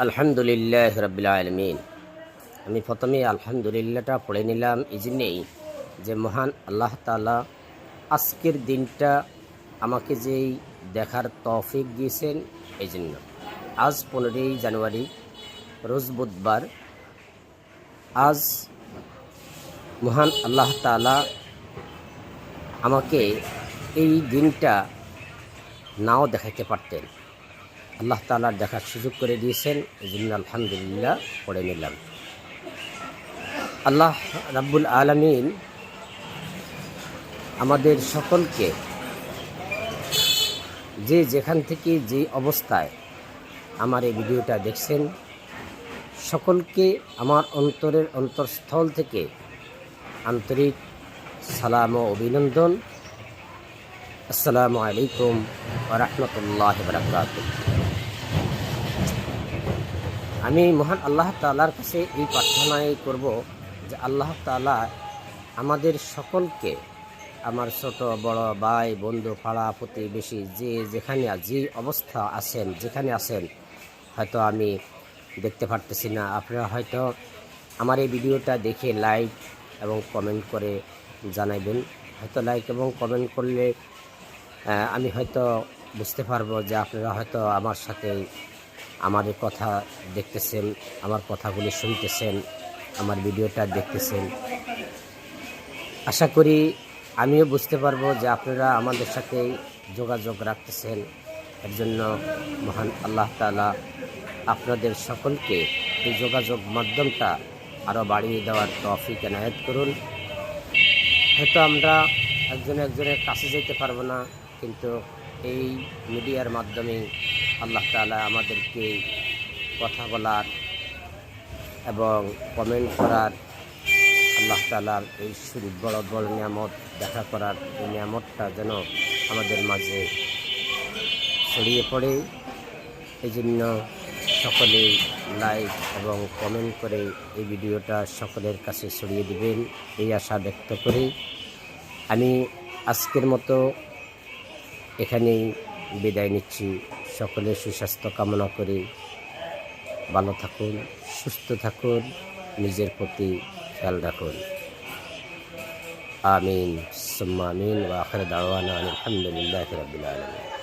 আলহামদুলিল্লাহ রাব্বিল আলামিন। আমি প্রথমে আলহামদুলিল্লাহটা পড়ে নিলাম এই জন্যেই যে মহান আল্লাহ তাআলা আজকের দিনটা আমাকে যেই দেখার তৌফিক দিয়েছেন এই জন্য। আজ 15ই জানুয়ারি, রোজ বুধবার। আজ মহান আল্লাহ তাআলা আমাকে এই দিনটা নাও দেখাইতে পারতেন, আল্লাহ তাআলা দেখার সুযোগ করে দিয়েছেন, এই জন্য আলহামদুলিল্লাহ পড়ে নিলাম। আল্লাহ রাব্বুল আলামিন আমাদের সকলকে যে যেখান থেকে যে অবস্থায় আমার এই ভিডিওটা দেখছেন, সকলকে আমার অন্তরের অন্তঃস্থল থেকে আন্তরিক সালাম ও অভিনন্দন। আসসালামু আলাইকুম ওয়া রাহমাতুল্লাহি ওয়া বারাকাতুহু। আমি মহান আল্লাহ তাআলার কাছে এই প্রার্থনাই করব যে আল্লাহ তাআলা আমাদের সকলকে, আমার ছোট বড় ভাই বন্ধু পাড়া প্রতিবেশী যে যেখানে যে অবস্থা আছেন, যেখানে আছেন, হয়তো আমি দেখতে পারতেছি না, আপনারা হয়তো আমার এই ভিডিওটা দেখে লাইক এবং কমেন্ট করে জানাবেন। হয়তো লাইক এবং কমেন্ট করলে আমি হয়তো বুঝতে পারবো যে আপনারা হয়তো আমার সাথে আমার কথা দেখতেছেন, আমার কথাগুলি শুনতেছেন, আমার ভিডিওটা দেখতেছেন। আশা করি আমিও বুঝতে পারবো যে আপনারা আমাদের সাথে যোগাযোগ রাখতেছেন। এর জন্য মহান আল্লাহ তাআলা আপনাদের সকলকে এই যোগাযোগ মাধ্যমটা আরও বাড়িয়ে দেওয়ার তৌফিক এনায়েত করুন। হয়তো আমরা একজনের কাছে যেতে পারবো না, কিন্তু এই মিডিয়ার মাধ্যমে আল্লাহ তাআলা আমাদেরকে কথা বলার এবং কমেন্ট করার, আল্লাহ তাআলার এই বড় বড় নিয়ামত দেখা করার এই নিয়ামতটা যেন আমাদের মাঝে ছড়িয়ে পড়ে। এই জন্য সকলে লাইক এবং কমেন্ট করে এই ভিডিওটা সকলের কাছে ছড়িয়ে দিবেন, এই আশা ব্যক্ত করি আমি আজকের মতো এখানেই বিদায় নিচ্ছি। সকলের সুস্বাস্থ্য কামনা করি। ভালো থাকুন, সুস্থ থাকুন, নিজের প্রতি খেয়াল রাখুন। আমিন সুম্মা আমিন ওয়া আখির দাওয়ানা আলহামদুলিল্লাহি রাব্বিল আলামিন।